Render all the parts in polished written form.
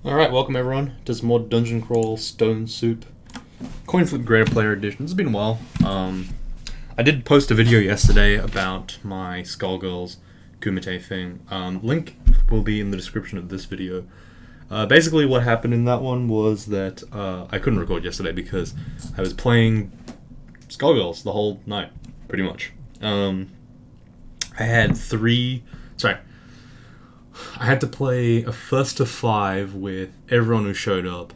Alright, welcome everyone to some more Dungeon Crawl Stone Soup Coinflip Greaterplayer edition. It's been a while. I did post a video yesterday about my Skullgirls Kumite thing. Link will be in the description of this video. Basically what happened in that one was that I couldn't record yesterday because I was playing Skullgirls the whole night, pretty much. I had I had to play a first to 5 with everyone who showed up,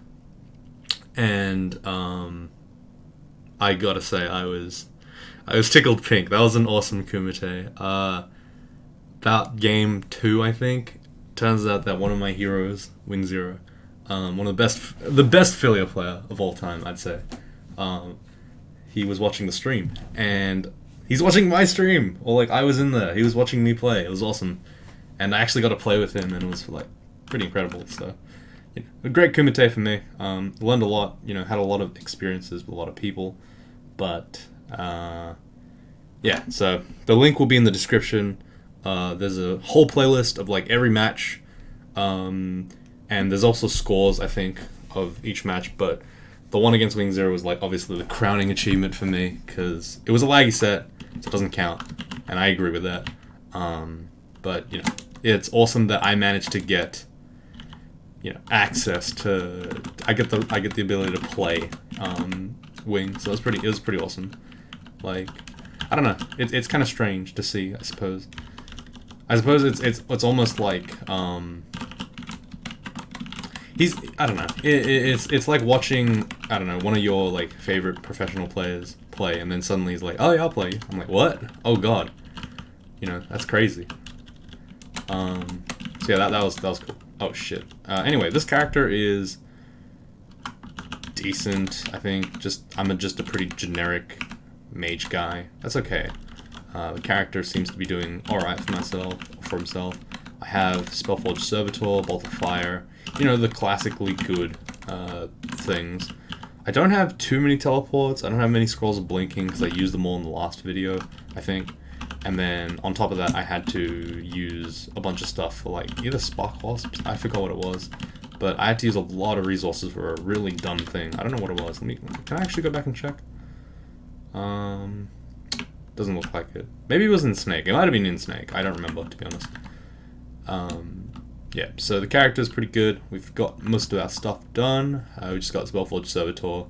and I gotta say I was tickled pink. That was an awesome Kumite. About game 2, I think, turns out that one of my heroes, Wing Zero, one of the best Filia player of all time, I'd say. He was watching the stream, and he's watching my stream. Or like I was in there, he was watching me play. It was awesome. And I actually got to play with him, and it was like pretty incredible. So, a great Kumite for me. Learned a lot. Had a lot of experiences with a lot of people. But yeah. So the link will be in the description. There's a whole playlist of like every match, and there's also scores, I think, of each match. But the one against Wing Zero was like obviously the crowning achievement for me because it was a laggy set, so it doesn't count, and I agree with that. But it's awesome that I managed to get, access to. I get the ability to play Wing, so it was pretty awesome. Like, I don't know, it's kind of strange to see. I suppose it's almost like I don't know. It's like watching, I don't know, one of your like favorite professional players play, and then suddenly he's like, oh yeah, I'll play you. I'm like, what? Oh god, that's crazy. So yeah, that was cool. Oh shit. Anyway, this character is decent, I think. I'm just a pretty generic mage guy. That's okay. The character seems to be doing alright for himself. I have Spellforged Servitor, Bolt of Fire, the classically good things. I don't have too many teleports. I don't have many scrolls of blinking because I used them all in the last video, I think. And then on top of that, I had to use a bunch of stuff for like either Spark Wasps, I forgot what it was, but I had to use a lot of resources for a really dumb thing. I don't know what it was. Can I actually go back and check? Doesn't look like it. Maybe it was in Snake. It might have been in Snake. I don't remember, to be honest. Yeah, so the character is pretty good. We've got most of our stuff done. We just got Spellforged Servitor,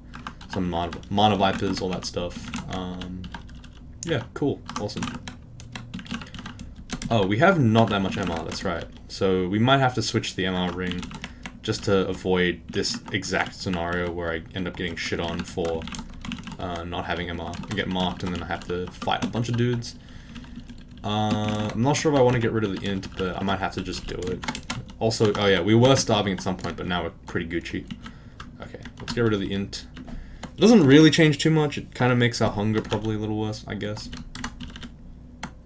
some Mana Vipers, all that stuff. Yeah, cool, awesome. Oh, we have not that much MR, that's right. So we might have to switch the MR ring just to avoid this exact scenario where I end up getting shit on for not having MR. I get marked and then I have to fight a bunch of dudes. I'm not sure if I want to get rid of the int, but I might have to just do it. Also, oh yeah, we were starving at some point, but now we're pretty Gucci. Okay, let's get rid of the int. It doesn't really change too much. It kind of makes our hunger probably a little worse, I guess.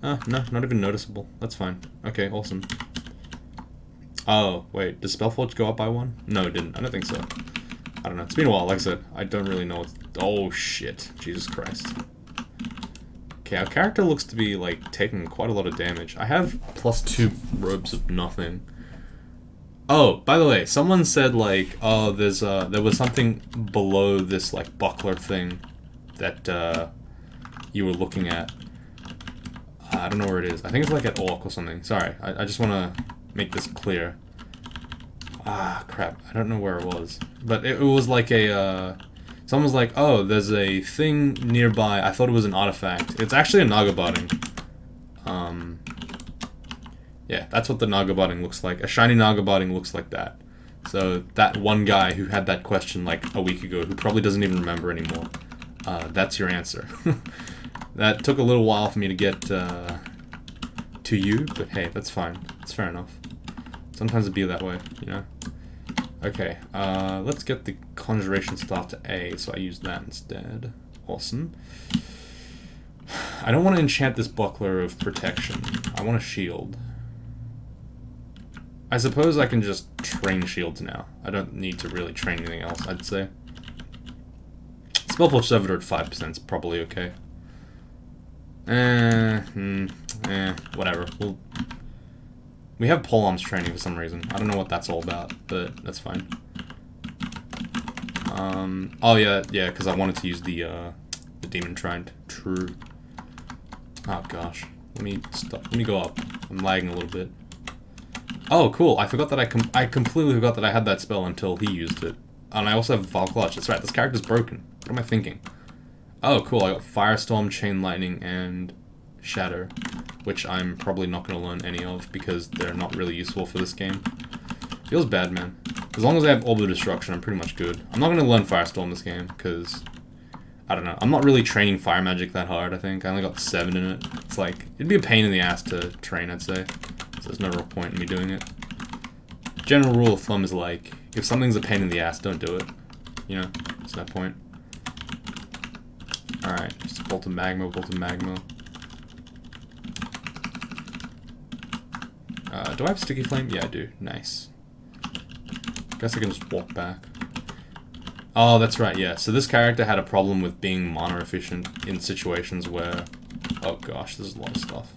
No, not even noticeable. That's fine. Okay, awesome. Oh, wait, does Spellforge go up by 1? No, it didn't. I don't think so. I don't know. It's been a while, like I said. I don't really know what's... Oh, shit. Jesus Christ. Okay, our character looks to be, like, taking quite a lot of damage. I have +2 robes of nothing. Oh, by the way, someone said, like, oh, there was something below this, like, buckler thing that, you were looking at. I don't know where it is. I think it's like at Orc or something. Sorry, I just want to make this clear. Ah, crap. I don't know where it was. But it was like a, someone was like, oh, there's a thing nearby. I thought it was an artifact. It's actually a Nagabotting. Yeah, that's what the Nagabotting looks like. A shiny Nagabotting looks like that. So that one guy who had that question like a week ago, who probably doesn't even remember anymore, that's your answer. That took a little while for me to get to you, but hey, that's fine. It's fair enough. Sometimes it'd be that way, Okay, let's get the Conjuration Staff to A, so I use that instead. Awesome. I don't want to enchant this Buckler of Protection. I want a shield. I suppose I can just train shields now. I don't need to really train anything else, I'd say. Spellforged Servitor at 5% is probably okay. Whatever. We have polearms training for some reason. I don't know what that's all about, but that's fine. Oh yeah, because I wanted to use the demon shrine. True. Oh gosh. Let me stop. Let me go up. I'm lagging a little bit. Oh, cool. I forgot that I completely forgot that I had that spell until he used it. And I also have Vile Clutch. That's right, this character's broken. What am I thinking? Oh, cool. I got Firestorm, Chain Lightning, and Shadow, which I'm probably not going to learn any of because they're not really useful for this game. Feels bad, man. As long as I have Orb of Destruction, I'm pretty much good. I'm not going to learn Firestorm this game because, I don't know. I'm not really training Fire Magic that hard, I think. I only got 7 in it. It's like, it'd be a pain in the ass to train, I'd say. So there's no real point in me doing it. General rule of thumb is like, if something's a pain in the ass, don't do it. You know, there's no point. Alright, just Bolt of Magma, Bolt of Magma. Do I have Sticky Flame? Yeah, I do. Nice. Guess I can just walk back. Oh, that's right, yeah. So this character had a problem with being mana efficient in situations where... Oh gosh, there's a lot of stuff.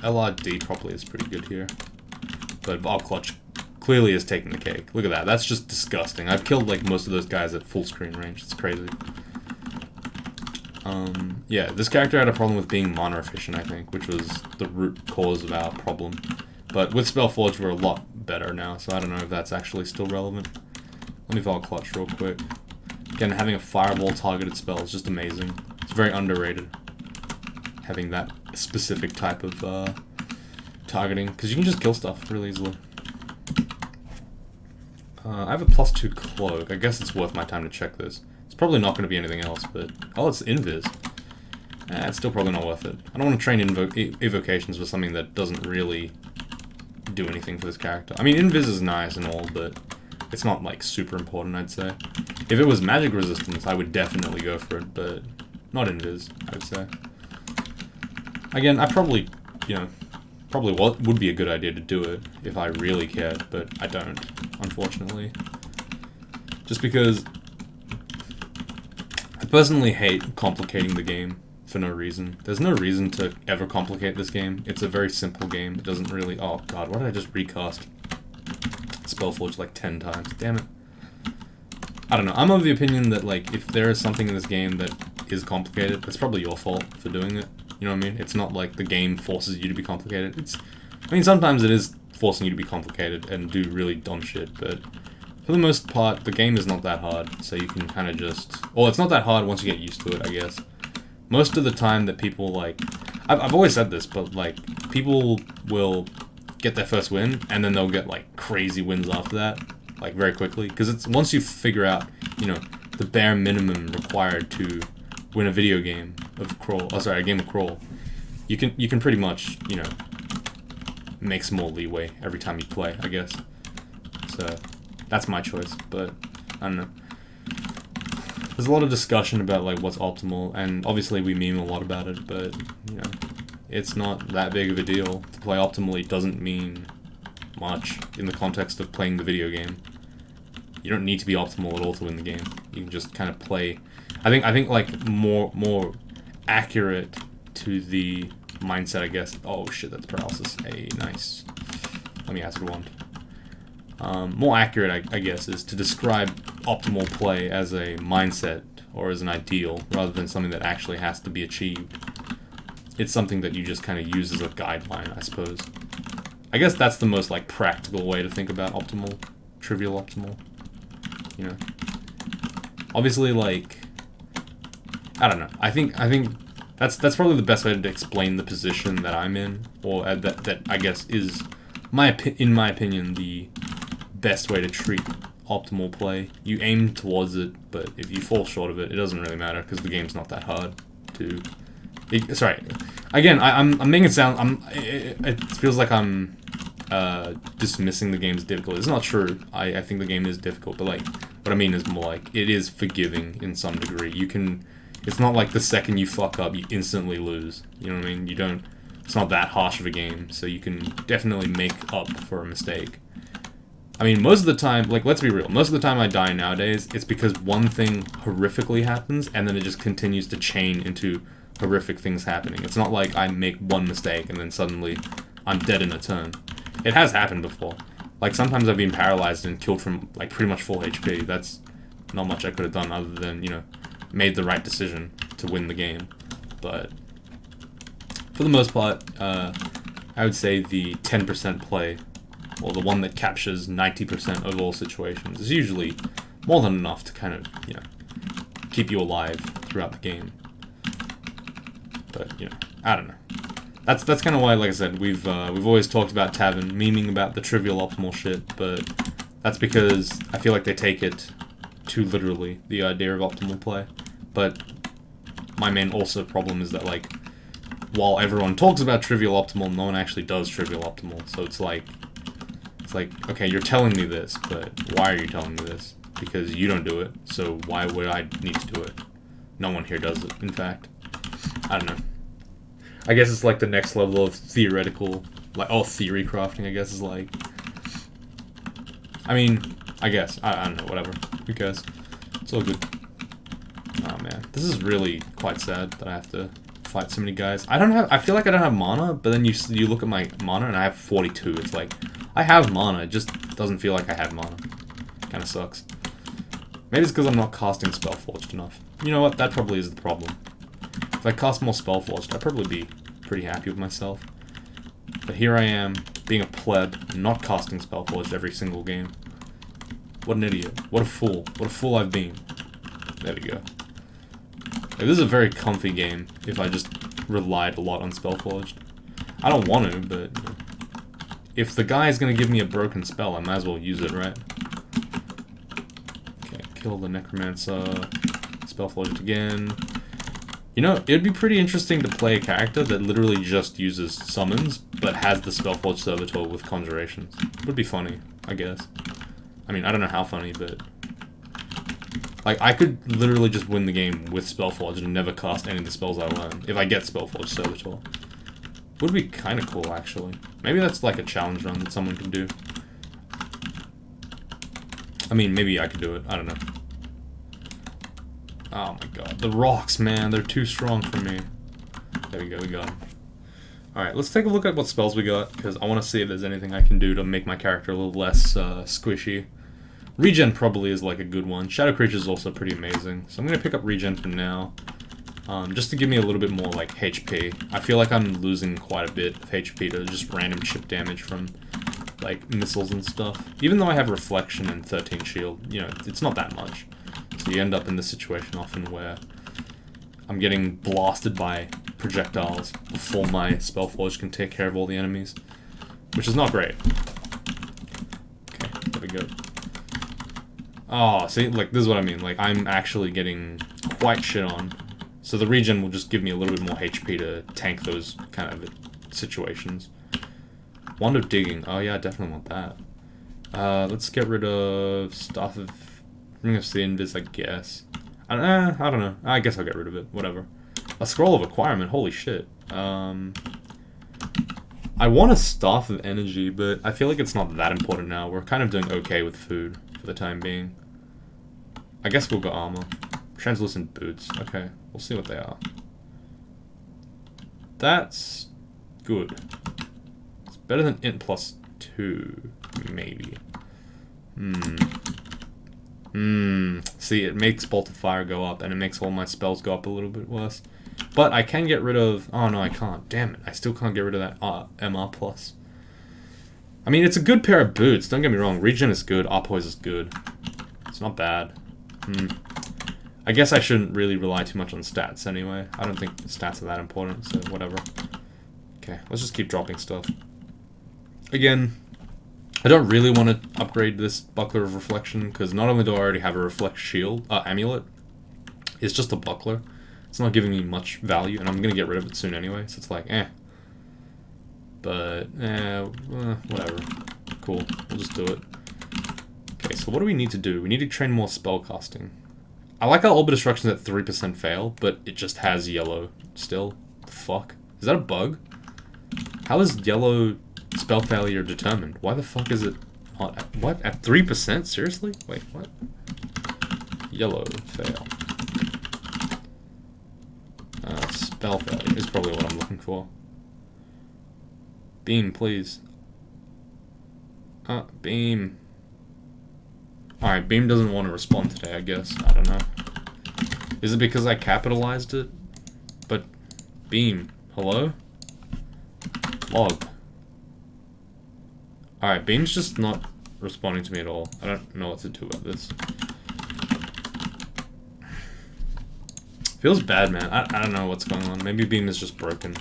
LRD probably is pretty good here. But Vile Clutch clearly is taking the cake. Look at that, that's just disgusting. I've killed like most of those guys at full screen range, it's crazy. Yeah, this character had a problem with being mana efficient, I think, which was the root cause of our problem. But with Spellforge, we're a lot better now, so I don't know if that's actually still relevant. Let me Vile Clutch real quick. Again, having a Fireball targeted spell is just amazing. It's very underrated, having that specific type of targeting, because you can just kill stuff really easily. I have a +2 cloak. I guess it's worth my time to check this. It's probably not going to be anything else, but... Oh, it's Invis. It's still probably not worth it. I don't want to train evocations with something that doesn't really do anything for this character. I mean, Invis is nice and all, but it's not, like, super important, I'd say. If it was magic resistance, I would definitely go for it, but not Invis, I would say. Again, I probably, you know, would be a good idea to do it if I really cared, but I don't, unfortunately. Just because I personally hate complicating the game for no reason. There's no reason to ever complicate this game. It's a very simple game. It doesn't really... Oh god, why did I just recast Spellforge like 10 times? Damn it. I don't know. I'm of the opinion that, like, if there is something in this game that is complicated, it's probably your fault for doing it. You know what I mean? It's not like the game forces you to be complicated. I mean, sometimes it is forcing you to be complicated and do really dumb shit, but for the most part, the game is not that hard, so you can kind of just... Well, it's not that hard once you get used to it, I guess. Most of the time that people, like... I've always said this, but, like, people will get their first win, and then they'll get, like, crazy wins after that, like, very quickly. Because it's once you figure out, you know, the bare minimum required to win a video game of Crawl... Oh, sorry, a game of Crawl. You can pretty much, you know, make some more leeway every time you play, I guess. So... That's my choice, but I don't know. There's a lot of discussion about like what's optimal, and obviously we meme a lot about it, but you know, it's not that big of a deal. To play optimally doesn't mean much in the context of playing the video game. You don't need to be optimal at all to win the game. You can just kind of play. I think like more accurate to the mindset, I guess. Oh shit, that's paralysis. Hey, nice. Let me acid wand. More accurate, I guess, is to describe optimal play as a mindset or as an ideal, rather than something that actually has to be achieved. It's something that you just kind of use as a guideline, I suppose. I guess that's the most, like, practical way to think about optimal, trivial optimal, you know. Obviously, like, I don't know. I think that's probably the best way to explain the position that I'm in, or that I guess is, in my opinion, the best way to treat optimal play. You aim towards it, but if you fall short of it, it doesn't really matter because the game's not that hard to... sorry. Again, I'm making it sound... It feels like I'm dismissing the game's difficult. It's not true. I think the game is difficult, but like what I mean is more like it is forgiving in some degree. You can... It's not like the second you fuck up, you instantly lose. You know what I mean? You don't... It's not that harsh of a game, so you can definitely make up for a mistake. I mean, most of the time, like, let's be real, most of the time I die nowadays, it's because one thing horrifically happens, and then it just continues to chain into horrific things happening. It's not like I make one mistake and then suddenly I'm dead in a turn. It has happened before. Like, sometimes I've been paralyzed and killed from, like, pretty much full HP. That's not much I could have done other than, you know, made the right decision to win the game. But for the most part, I would say the 10% play, or the one that captures 90% of all situations, is usually more than enough to kind of, you know, keep you alive throughout the game. But, you know, I don't know. That's kind of why, like I said, we've always talked about Tavern, memeing about the trivial optimal shit, but that's because I feel like they take it too literally, the idea of optimal play. But my main also problem is that, like, while everyone talks about trivial optimal, no one actually does trivial optimal. So it's like, okay, you're telling me this, but why are you telling me this? Because you don't do it, so why would I need to do it? No one here does it, in fact. I don't know. I guess it's like the next level of theoretical, like, theory crafting, I guess, is like... I mean, I guess. I don't know, whatever. Who cares? It's all good. Oh, man. This is really quite sad that I have to fight so many guys. I feel like I don't have mana, but then you look at my mana and I have 42. It's like, I have mana, it just doesn't feel like I have mana. Kinda sucks. Maybe it's because I'm not casting Spellforged enough. You know what? That probably is the problem. If I cast more Spellforged, I'd probably be pretty happy with myself. But here I am, being a pleb, not casting Spellforged every single game. What an idiot. What a fool. What a fool I've been. There we go. Like, this is a very comfy game if I just relied a lot on Spellforged. I don't want to, but... You know, if the guy is going to give me a broken spell, I might as well use it, right? Okay, kill the Necromancer. Spellforged again. You know, it'd be pretty interesting to play a character that literally just uses summons, but has the Spellforged Servitor with conjurations. It would be funny, I guess. I mean, I don't know how funny, but... Like, I could literally just win the game with Spellforged and never cast any of the spells I learn, if I get Spellforged Servitor. Would be kind of cool, actually. Maybe that's like a challenge run that someone can do. I mean, maybe I could do it, I don't know. Oh my god, the rocks, man, they're too strong for me. There we go, we got them. Alright, let's take a look at what spells we got, because I want to see if there's anything I can do to make my character a little less squishy. Regen probably is like a good one. Shadow Creature is also pretty amazing, so I'm going to pick up Regen for now. Just to give me a little bit more like HP. I feel like I'm losing quite a bit of HP to just random chip damage from like missiles and stuff. Even though I have Reflection and 13 shield, you know, it's not that much. So you end up in this situation often where I'm getting blasted by projectiles before my Spellforge can take care of all the enemies, which is not great. Okay, there we go. Oh, see, like, this is what I mean. Like, I'm actually getting quite shit on. So the regen will just give me a little bit more HP to tank those kind of situations. Wand of Digging. Oh, yeah, I definitely want that. Let's get rid of Staff of... Ring of Invis, I guess. I don't know. I guess I'll get rid of it. Whatever. A Scroll of Acquirement. Holy shit. I want a Staff of Energy, but I feel like it's not that important now. We're kind of doing okay with food for the time being. I guess we'll go Armor. Translucent Boots. Okay. We'll see what they are. That's good. It's better than Int +2, maybe. See, it makes Bolt of Fire go up, and it makes all my spells go up a little bit worse. But I can get rid of... Oh, no, I can't. Damn it. I still can't get rid of that MR+. I mean, it's a good pair of boots. Don't get me wrong. Regen is good. Arpoise is good. It's not bad. I guess I shouldn't really rely too much on stats anyway. I don't think stats are that important, so whatever. Okay, let's just keep dropping stuff. Again, I don't really want to upgrade this Buckler of Reflection, because not only do I already have a Reflect Shield, Amulet, it's just a Buckler. It's not giving me much value, and I'm going to get rid of it soon anyway, so it's like, eh. But, whatever. Cool, we'll just do it. Okay, so what do we need to do? We need to train more spellcasting. I like how Orb of Destruction is at 3% fail, but it just has yellow still. The fuck? Is that a bug? How is yellow spell failure determined? Why the fuck is it not at, what? At 3%? Seriously? Wait, what? Yellow fail. Spell failure is probably what I'm looking for. Beam, please. Beam. Alright, Beam doesn't want to respond today, I guess. I don't know. Is it because I capitalized it? But, Beam. Hello? Log. Alright, Beam's just not responding to me at all. I don't know what to do about this. Feels bad, man. I don't know what's going on. Maybe Beam is just broken.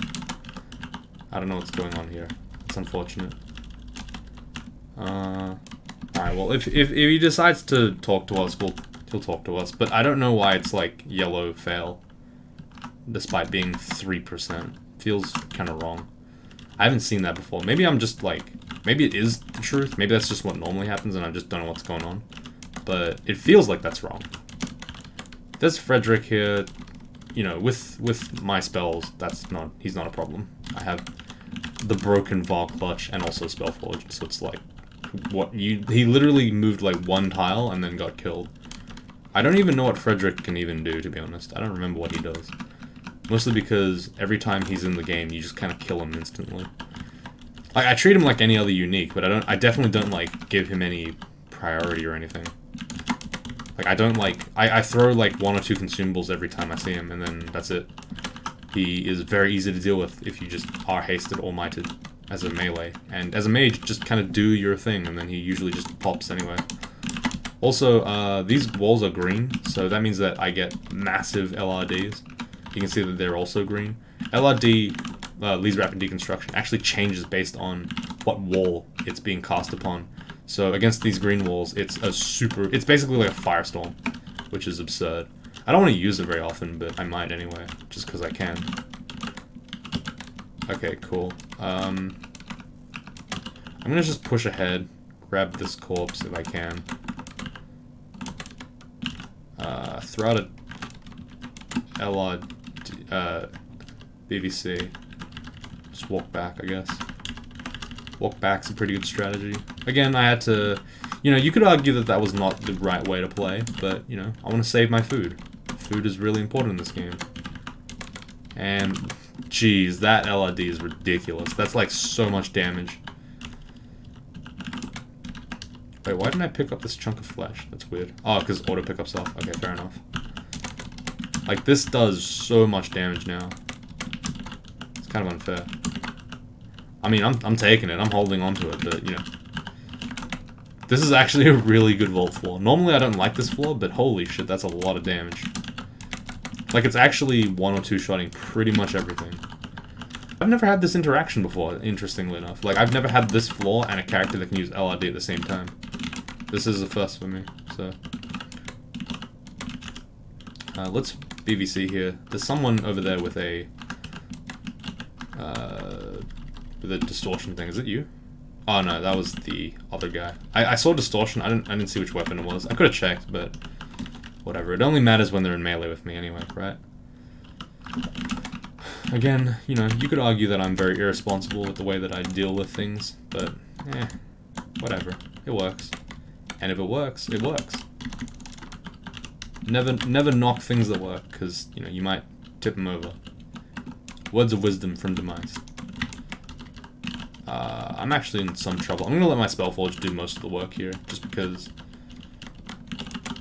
I don't know what's going on here. It's unfortunate. Alright, well, if he decides to talk to us, he'll talk to us. But I don't know why it's like yellow fail, despite being 3%. Feels kind of wrong. I haven't seen that before. Maybe I'm just like, maybe it is the truth. Maybe that's just what normally happens, and I just don't know what's going on. But it feels like that's wrong. There's Frederick here. You know, with my spells, he's not a problem. I have the broken Var Clutch and also Spellforge, so it's like, he literally moved like one tile and then got killed. I don't even know what Frederick can even do, to be honest. I don't remember what he does. Mostly because every time he's in the game, you just kind of kill him instantly. Like, I treat him like any other unique, but I definitely don't like give him any priority or anything. Like, I don't like, I throw like 1 or 2 consumables every time I see him, and then that's it. He is very easy to deal with if you just are hasted or mighted as a melee. And as a mage, just kind of do your thing, and then he usually just pops anyway. Also, these walls are green, so that means that I get massive LRDs. You can see that they're also green. LRD, Lee's Rapid Deconstruction, actually changes based on what wall it's being cast upon. So against these green walls, it's basically like a firestorm, which is absurd. I don't want to use it very often, but I might anyway, just because I can. Okay, cool. I'm gonna just push ahead, grab this corpse if I can. Throw out a LR, BVC. Just walk back, I guess. Walk back's a pretty good strategy. Again, I had to... You know, you could argue that that was not the right way to play, but, you know, I want to save my food. Food is really important in this game. And, jeez, that LRD is ridiculous. That's like so much damage. Wait, why didn't I pick up this chunk of flesh? That's weird. Oh, because auto pickups off. Okay, fair enough. Like, this does so much damage now. It's kind of unfair. I mean, I'm taking it. I'm holding on to it, but, you know. This is actually a really good vault floor. Normally, I don't like this floor, but holy shit, that's a lot of damage. Like, it's actually 1 or 2 shotting pretty much everything. I've never had this interaction before, interestingly enough. Like, I've never had this floor and a character that can use LRD at the same time. This is a first for me, so... let's BVC here. There's someone over there with a distortion thing. Is it you? Oh no, that was the other guy. I saw distortion. I didn't see which weapon it was. I could have checked, but whatever. It only matters when they're in melee with me anyway, right? Again, you know, you could argue that I'm very irresponsible with the way that I deal with things, but whatever. It works. And if it works, it works. Never knock things that work, because, you know, you might tip them over. Words of wisdom from Demise. I'm actually in some trouble. I'm going to let my Spellforge do most of the work here, just because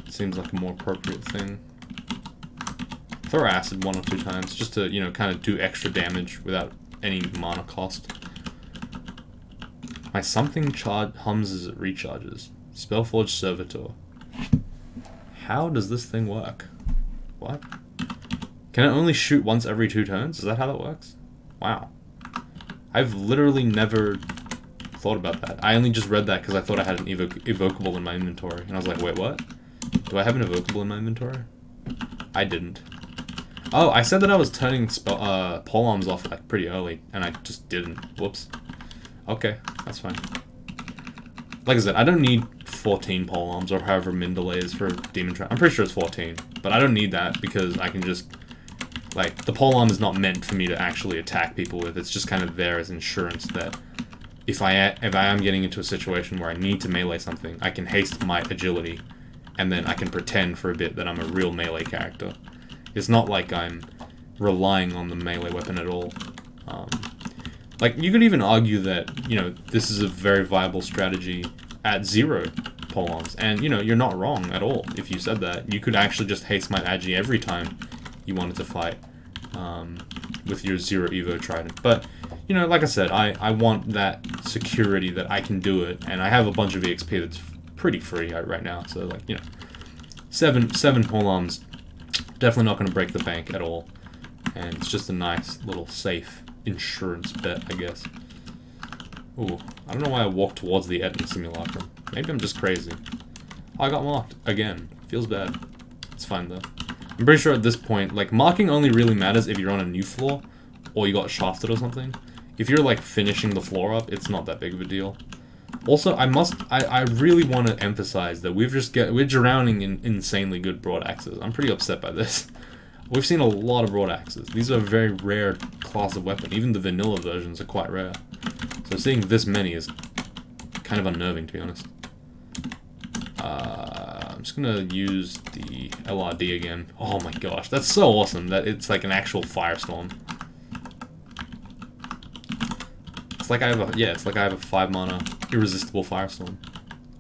it seems like a more appropriate thing. Throw acid 1 or 2 times, just to, you know, kind of do extra damage without any mana cost. My something hums as it recharges. Spellforge Servitor. How does this thing work? What? Can it only shoot once every 2 turns? Is that how that works? Wow. I've literally never thought about that. I only just read that because I thought I had an evocable in my inventory. And I was like, wait, what? Do I have an evocable in my inventory? I didn't. Oh, I said that I was turning polearms off like pretty early, and I just didn't. Whoops. Okay, that's fine. Like I said, I don't need 14 polearms or however min delay is for Demon Trap. I'm pretty sure it's 14, but I don't need that because I can just... Like, the polearm is not meant for me to actually attack people with. It's just kind of there as insurance that if I am getting into a situation where I need to melee something, I can haste my agility, and then I can pretend for a bit that I'm a real melee character. It's not like I'm relying on the melee weapon at all. Like, you could even argue that, you know, this is a very viable strategy at 0 polearms. And, you know, you're not wrong at all if you said that. You could actually just haste smite Agi every time you wanted to fight with your 0 Evo Trident. But, you know, like I said, I want that security that I can do it. And I have a bunch of EXP that's pretty free right now. So, like, you know, 7 polearms, definitely not going to break the bank at all. And it's just a nice little safe insurance bet, I guess. Ooh, I don't know why I walked towards the Eton Simulacrum. Maybe I'm just crazy. Oh, I got marked again. Feels bad. It's fine though. I'm pretty sure at this point, like, marking only really matters if you're on a new floor or you got shafted or something. If you're like finishing the floor up, it's not that big of a deal. Also, I really want to emphasize that we're drowning in insanely good broad axes. I'm pretty upset by this. We've seen a lot of broad axes. These are a very rare class of weapon. Even the vanilla versions are quite rare. So seeing this many is kind of unnerving, to be honest. I'm just gonna use the LRD again. Oh my gosh, that's so awesome that it's like an actual firestorm. It's like I have a it's like I have a 5 mana irresistible firestorm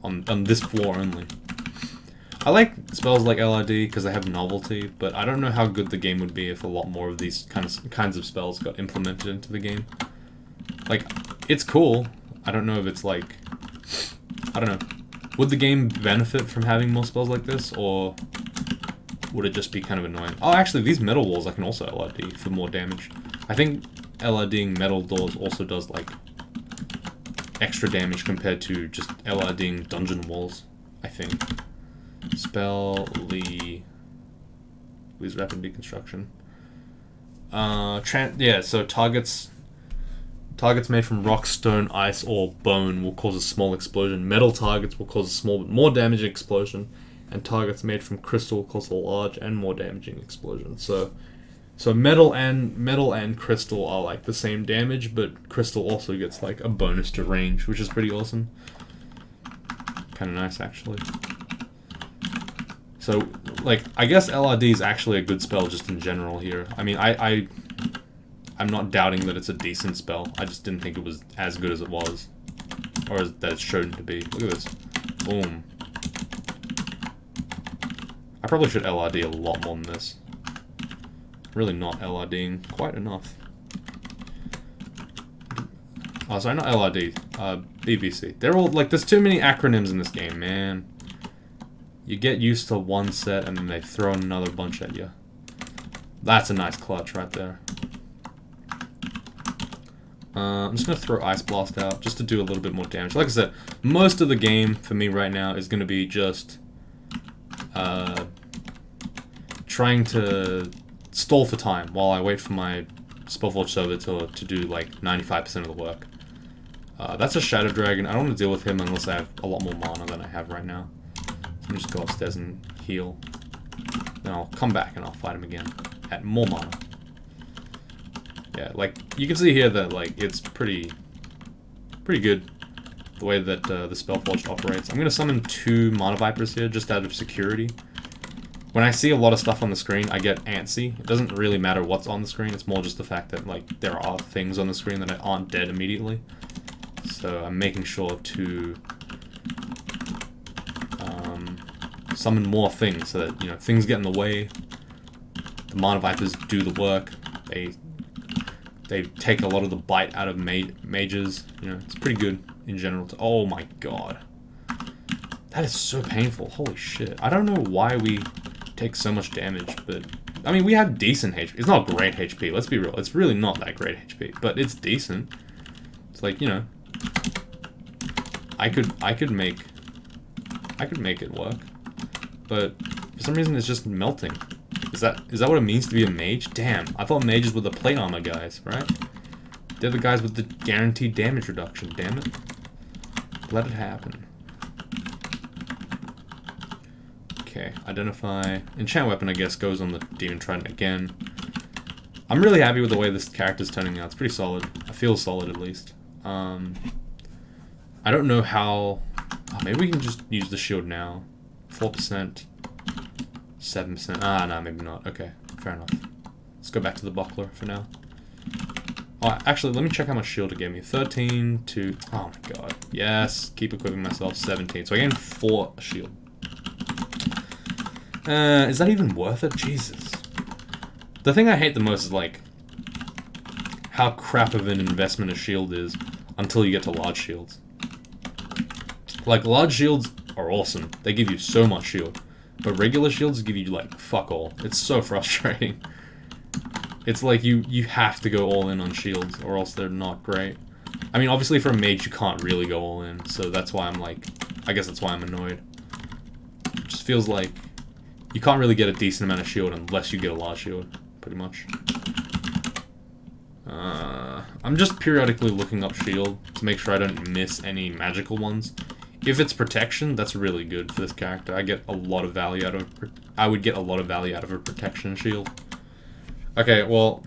on this floor only. I like spells like LRD because they have novelty, but I don't know how good the game would be if a lot more of these kinds of spells got implemented into the game. Like, it's cool. I don't know if it's like, I don't know. Would the game benefit from having more spells like this, or would it just be kind of annoying? Oh, actually, these metal walls I can also LRD for more damage. I think LRDing metal doors also does like extra damage compared to just LRDing dungeon walls, I think. Spell Lee's rapid deconstruction. Yeah, so targets made from rock, stone, ice, or bone will cause a small explosion. Metal targets will cause a small but more damaging explosion, and targets made from crystal will cause a large and more damaging explosion. So metal and crystal are like the same damage, but crystal also gets like a bonus to range, which is pretty awesome. Kind of nice, actually. So, like, I guess LRD is actually a good spell just in general here. I mean, I'm not doubting that it's a decent spell. I just didn't think it was as good as it was. Or that it's shown to be. Look at this. Boom. I probably should LRD a lot more than this. Really not LRDing quite enough. Oh, sorry, not LRD. BBC. They're all, like, there's too many acronyms in this game, man. You get used to one set and then they throw another bunch at you. That's a nice clutch right there. I'm just going to throw Ice Blast out just to do a little bit more damage. Like I said, most of the game for me right now is going to be just trying to stall for time while I wait for my Spellforge Servitor to do like 95% of the work. That's a Shadow Dragon. I don't want to deal with him unless I have a lot more mana than I have right now. So I'm just go upstairs and heal. Then I'll come back and I'll fight him again at more mana. Yeah, like, you can see here that, like, it's pretty good, the way that the Spellforge operates. I'm going to summon 2 Mana Vipers here, just out of security. When I see a lot of stuff on the screen, I get antsy. It doesn't really matter what's on the screen, it's more just the fact that, like, there are things on the screen that aren't dead immediately. So I'm making sure to summon more things, so that, you know, things get in the way. The Mana Vipers do the work. They take a lot of the bite out of mages. You know, it's pretty good in general. Oh my god. That is so painful. Holy shit. I don't know why we take so much damage, but... I mean, we have decent HP. It's not great HP, let's be real. It's really not that great HP, but it's decent. It's like, you know... I could make it work. But for some reason it's just melting. Is that what it means to be a mage? Damn, I thought mages were the plate armor guys, right? They're the guys with the guaranteed damage reduction, damn it. Let it happen. Okay, identify. Enchant weapon, I guess, goes on the Demon Trident again. I'm really happy with the way this character's turning out. It's pretty solid. I feel solid, at least. I don't know how... Oh, maybe we can just use the shield now. 4%. 7%. Ah, no, maybe not. Okay, fair enough. Let's go back to the buckler for now. Oh, actually, let me check how much shield it gave me. 13 to... Oh my god. Yes, keep equipping myself. 17. So I gained 4 shield. Is that even worth it? Jesus. The thing I hate the most is, like, how crap of an investment a shield is until you get to large shields. Like, large shields are awesome. They give you so much shield. But regular shields give you, like, fuck all. It's so frustrating. It's like you have to go all in on shields, or else they're not great. I mean, obviously for a mage you can't really go all in, so that's why I'm like... I guess that's why I'm annoyed. It just feels like you can't really get a decent amount of shield unless you get a large shield, pretty much. I'm just periodically looking up shield to make sure I don't miss any magical ones. If it's protection, that's really good for this character. I get a lot of value out of... I would get a lot of value out of a protection shield. Okay, well,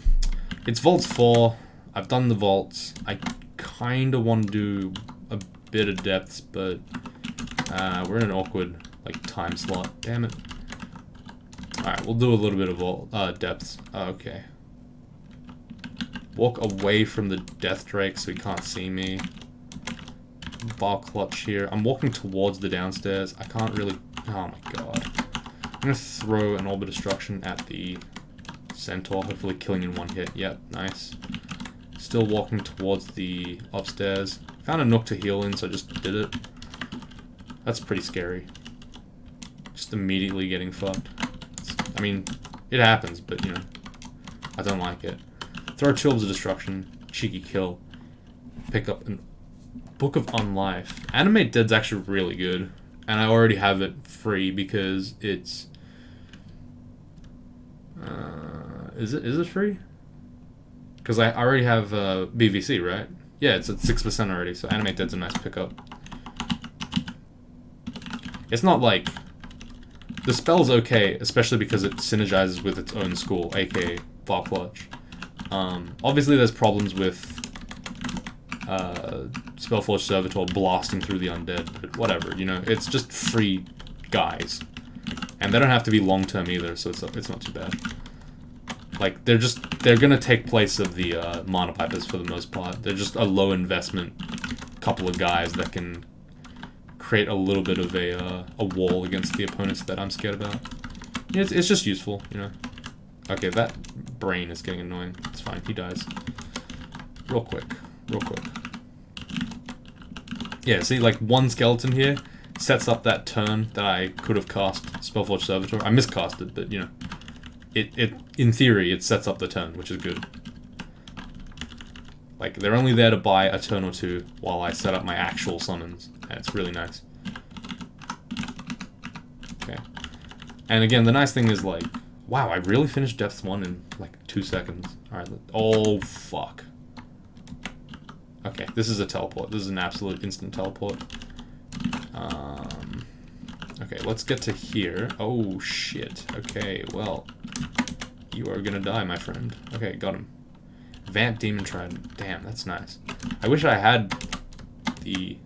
it's Vault 4. I've done the vaults. I kind of want to do a bit of depths, but we're in an awkward, like, time slot. Damn it. Alright, we'll do a little bit of vault, depths. Okay. Walk away from the Death Drake so he can't see me. Bar clutch here. I'm walking towards the downstairs. I can't really... Oh my god. I'm going to throw an Orb of Destruction at the Centaur, hopefully killing in one hit. Yep, nice. Still walking towards the upstairs. Found a nook to heal in, so I just did it. That's pretty scary. Just immediately getting fucked. I mean, it happens, but, you know, I don't like it. Throw 2 Orbs of Destruction. Cheeky kill. Pick up an Book of Unlife. Animate Dead's actually really good. And I already have it free because it's... Is it free? Because I already have BVC, right? Yeah, it's at 6% already, so Animate Dead's a nice pickup. It's not like... The spell's okay, especially because it synergizes with its own school, aka Bar Clutch. Obviously there's problems with Spellforge Servitor blasting through the undead, but whatever, you know, it's just free guys. And they don't have to be long-term either, so it's not too bad. Like, they're gonna take place of the Mana Pipers for the most part. They're just a low investment couple of guys that can create a little bit of a wall against the opponents that I'm scared about. Yeah, it's just useful, you know. Okay, that brain is getting annoying. It's fine, he dies. Real quick. Yeah, see, like, one skeleton here sets up that turn that I could have cast Spellforge Servitor. I miscast it, but, you know, it in theory, it sets up the turn, which is good. Like, they're only there to buy a turn or two while I set up my actual summons, and it's really nice. Okay. And again, the nice thing is, like, wow, I really finished Depth 1 in, like, 2 seconds. Alright, oh, fuck. Okay, this is a teleport. This is an absolute instant teleport. Okay, let's get to here. Oh, shit. Okay, well, you are gonna die, my friend. Okay, got him. Vamp Demon Trident. Damn, that's nice. I wish I had the...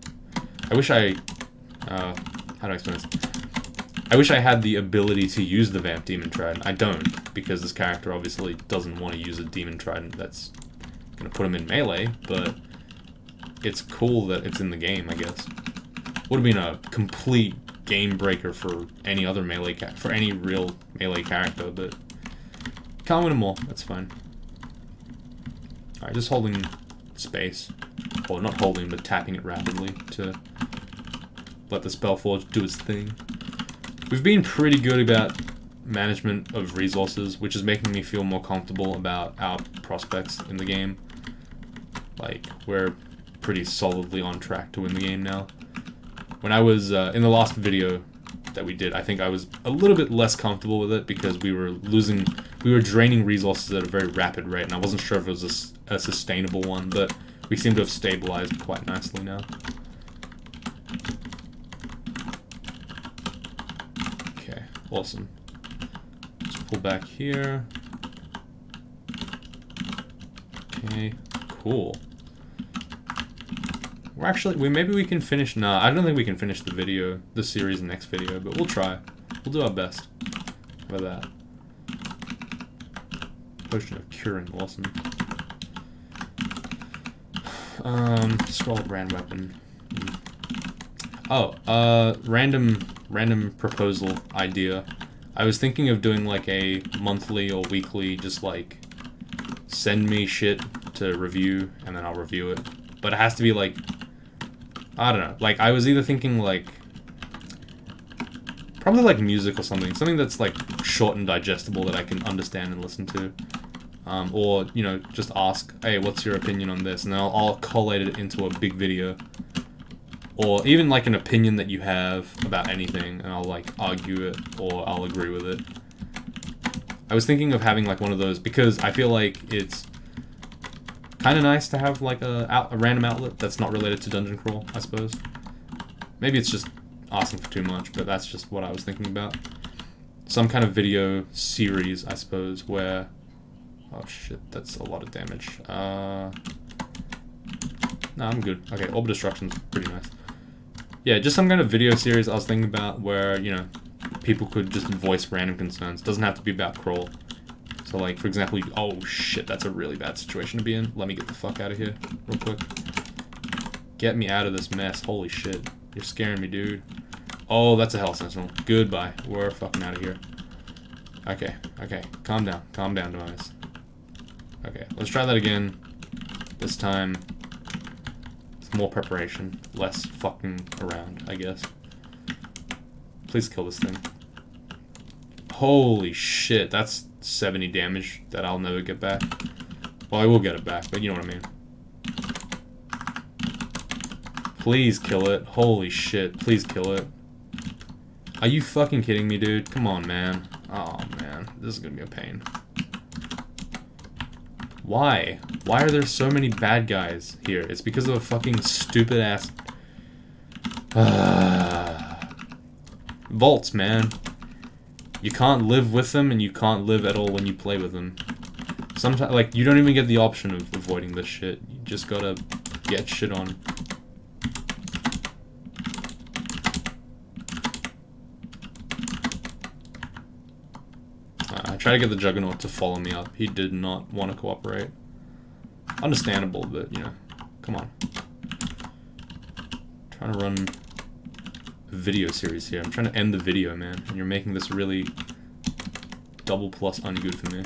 how do I explain this? I wish I had the ability to use the Vamp Demon Trident. I don't, because this character obviously doesn't want to use a Demon Trident that's gonna put him in melee, but it's cool that it's in the game, I guess. Would have been a complete game breaker for any other melee for any real melee character, but can't win them all. That's fine. Alright, just holding space. Or not holding, but tapping it rapidly to let the Spellforge do its thing. We've been pretty good about management of resources, which is making me feel more comfortable about our prospects in the game. Like, we're pretty solidly on track to win the game now. When I was, in the last video that we did, I think I was a little bit less comfortable with it because we were draining resources at a very rapid rate, and I wasn't sure if it was a sustainable one, but we seem to have stabilized quite nicely now. Okay, awesome. Let's pull back here. Okay, cool. Maybe we can finish, nah, I don't think we can finish the series next video, but we'll try. We'll do our best. How about that? Potion of curing, awesome. Scroll brand weapon. Oh, random proposal idea. I was thinking of doing like a monthly or weekly, just like send me shit to review and then I'll review it. But it has to be like, I don't know, like I was either thinking like probably like music or something that's like short and digestible that I can understand and listen to. Or, you know, just ask, hey, what's your opinion on this? And then I'll collate it into a big video. Or even like an opinion that you have about anything, and I'll like argue it, or I'll agree with it. I was thinking of having like one of those, because I feel like it's kind of nice to have like a random outlet that's not related to Dungeon Crawl, I suppose. Maybe it's just asking for too much, but that's just what I was thinking about. Some kind of video series, I suppose, where... Oh shit, that's a lot of damage. No, I'm good. Okay, Orb Destruction's pretty nice. Yeah, just some kind of video series I was thinking about where, you know, people could just voice random concerns. Doesn't have to be about Crawl. So, like, for example, oh shit, that's a really bad situation to be in. Let me get the fuck out of here real quick. Get me out of this mess. Holy shit. You're scaring me, dude. Oh, that's a Hell Sentinel. Goodbye. We're fucking out of here. Okay, okay. Calm down. Calm down, Demise. Okay, let's try that again. This time, with more preparation. Less fucking around, I guess. Please kill this thing. Holy shit, that's 70 damage that I'll never get back. Well, I will get it back, but you know what I mean. Please kill it. Holy shit, please kill it. Are you fucking kidding me, dude? Come on, man. Oh, man. This is gonna be a pain. Why? Why are there so many bad guys here? It's because of a fucking stupid ass... Vaults, man. You can't live with them, and you can't live at all when you play with them. Sometimes, like, you don't even get the option of avoiding this shit. You just gotta get shit on. I tried to get the Juggernaut to follow me up. He did not want to cooperate. Understandable, but, you know, come on. I'm trying to run a video series here. I'm trying to end the video, man. And you're making this really double plus ungood for me.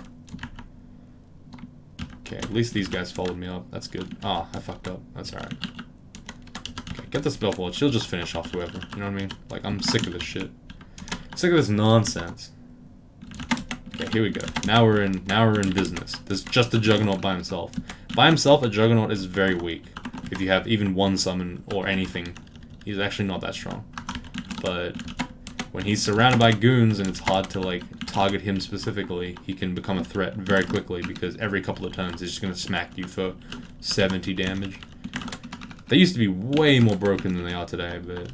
Okay, at least these guys followed me up. That's good. Ah, I fucked up. That's alright. Okay, get the spell forward. She'll just finish off whoever. You know what I mean? Like, I'm sick of this shit. Sick of this nonsense. Okay, here we go. Now we're in business. There's just a Juggernaut by himself. By himself, a Juggernaut is very weak. If you have even one summon or anything, he's actually not that strong. But when he's surrounded by goons and it's hard to like target him specifically, he can become a threat very quickly because every couple of turns he's just gonna smack you for 70 damage. They used to be way more broken than they are today, but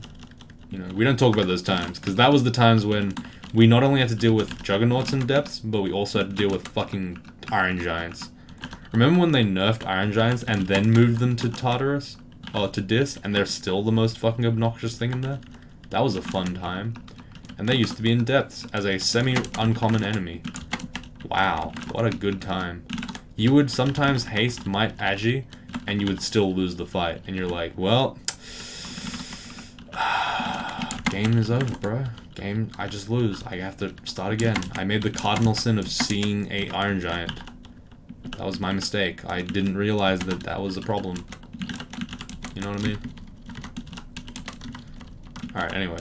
you know, we don't talk about those times because that was the times when we not only had to deal with Juggernauts in depths, but we also had to deal with fucking Iron Giants. Remember when they nerfed Iron Giants and then moved them to Tartarus? Or to Dis, and they're still the most fucking obnoxious thing in there? That was a fun time. And they used to be in depths as a semi-uncommon enemy. Wow, what a good time. You would sometimes haste Might Agi, and you would still lose the fight. And you're like, well... game is over, bro. Game, I just lose. I have to start again. I made the cardinal sin of seeing a Iron Giant. That was my mistake. I didn't realize that that was a problem. You know what I mean? Alright, anyway.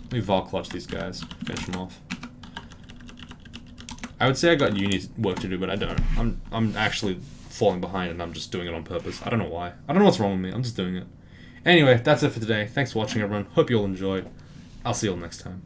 Let me Vol Clutch these guys. Finish them off. I would say I got uni work to do, but I don't. I'm actually falling behind and I'm just doing it on purpose. I don't know why. I don't know what's wrong with me. I'm just doing it. Anyway, that's it for today. Thanks for watching, everyone. Hope you all enjoyed. I'll see you all next time.